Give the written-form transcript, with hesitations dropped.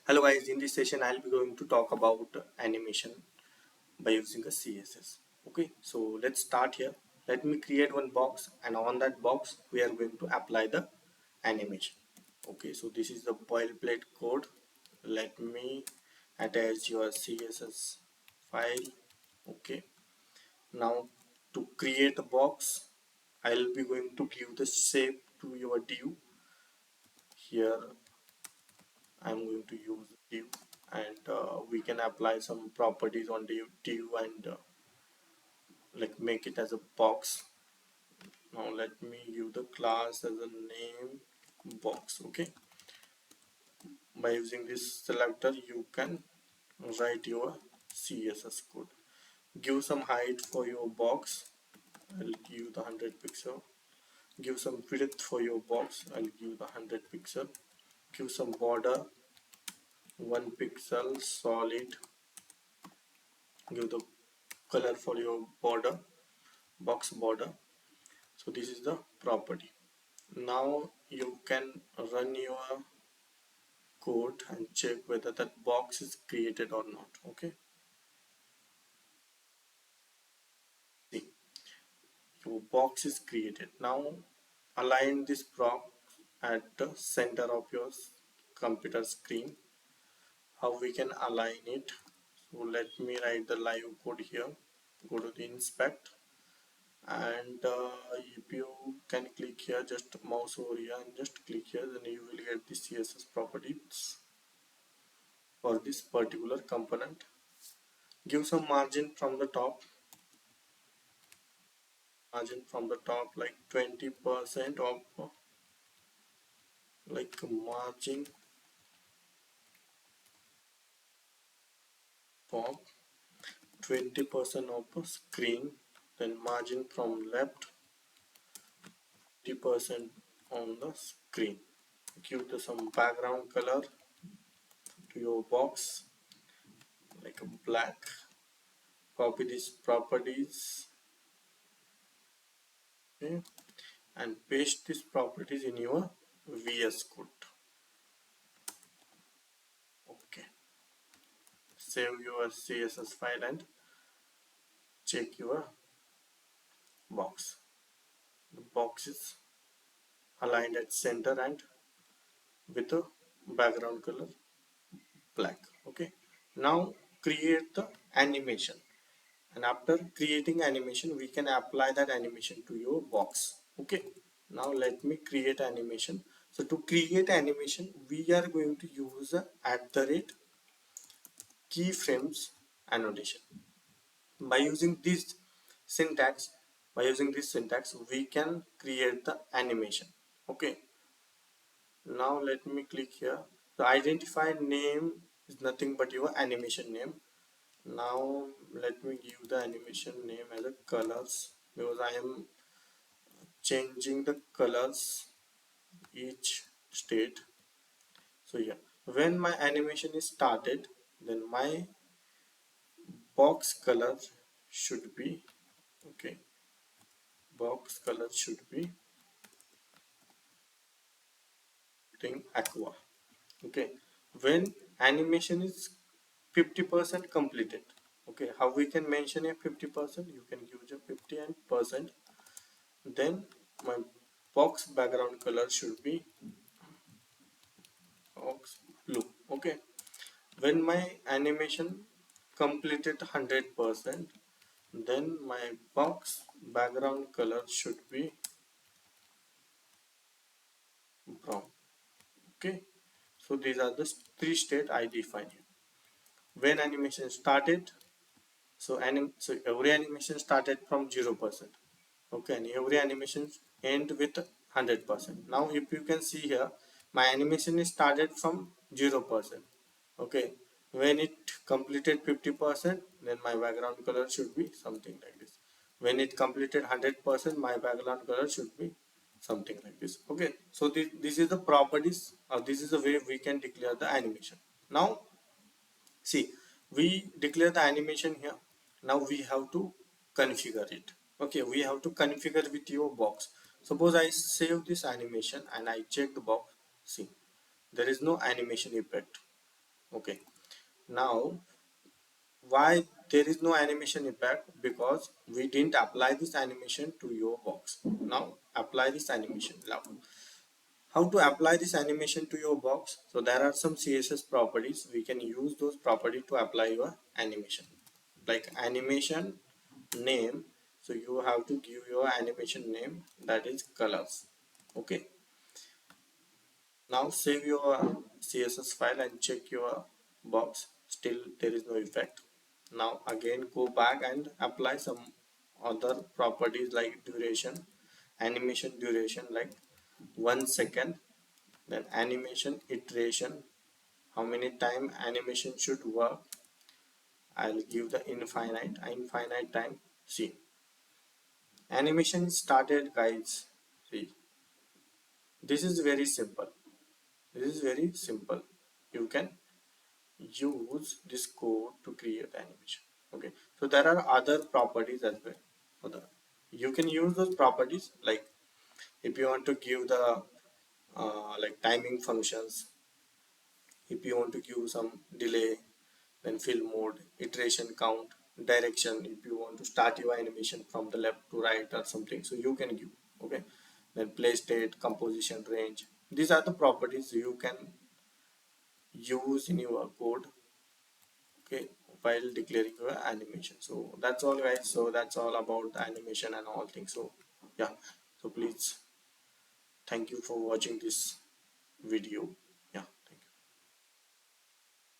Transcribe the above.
Hello guys, in this session I'll be going to talk about animation by using a CSS. Okay, so let's start here. Let me create one box, and on that box we are going to apply the animation. Okay, so this is the boilerplate code. Let me attach your CSS file. Okay, now to create a box I'll be going to give the shape to your div. Here I'm going to use div, and we can apply some properties on div and like make it as a box. Now let me give the class as a name box. Okay, by using this selector you can write your CSS code. Give some height for your box. I'll give the 100 pixel. Give some width for your box. I'll give the 100 pixel. Give some border, 1 pixel solid. Give the color for your border, box border. So this is the property. Now you can run your code and check whether that box is created or not. Okay, see, your box is created. Now align this box at the center of your computer screen. How we can align it? So let me write the live code here. Go to the inspect, and if you can click here, just mouse over here and just click here, then you will get the CSS properties for this particular component. Give some margin from the top, like 20% of like margin top, 20% of the screen, then margin from left, 50% on the screen. Give the some background color to your box, like a black. Copy these properties, okay, and paste these properties in your VS Code. Okay, save your CSS file and check your box. The box is aligned at center and with a background color black. Okay, now create the animation, and after creating animation we can apply that animation to your box. Okay, now let me create animation. So to create animation we are going to use @ keyframes annotation. By using this syntax, we can create the animation. Okay, now let me click here. The identified name is nothing but your animation name. Now let me give the animation name as a colors, because I am changing the colors each state. So yeah, when my animation is started, then my box color should be, okay, box color should be aqua. Okay, when animation is 50% completed. Okay, how we can mention a 50%? You can use a 50%. Then my box background color should be box blue. Okay, when my animation completed 100%, then my box background color should be brown. Okay, so these are the three state I define here. When animation started, so every animation started from 0%. Okay, and every animation end with 100%. Now if you can see here, my animation is started from 0%. Okay, when it completed 50%, then my background color should be something like this. When it completed 100%, my background color should be something like this. Okay, so this is the properties, or this is the way we can declare the animation. Now see, we declare the animation here. Now we have to configure it. Okay, we have to configure with your box. Suppose I save this animation and I check the box. See, there is no animation effect. Okay, now why there is no animation impact? Because we didn't apply this animation to your box. Now apply this animation. Now how to apply this animation to your box? So there are some CSS properties. We can use those properties to apply your animation, like animation name. So you have to give your animation name, that is colors. Okay, now save your CSS file and check your box. Still there is no effect. Now again go back and apply some other properties like duration, animation duration like 1 second, then animation iteration, how many time animation should work. I'll give the infinite time. See, animation started, guys. See, this is very simple. This is very simple. You can use this code to create animation. Okay, so there are other properties as well. You can use those properties, like if you want to give the like timing functions, if you want to give some delay, then fill mode, iteration count, direction, if you want to start your animation from the left to right or something, so you can give. Okay, then play state, composition, range, these are the properties you can use in your code. Okay, while declaring your animation. So that's all, guys. So that's all about the animation and all things. So yeah, so please, thank you for watching this video.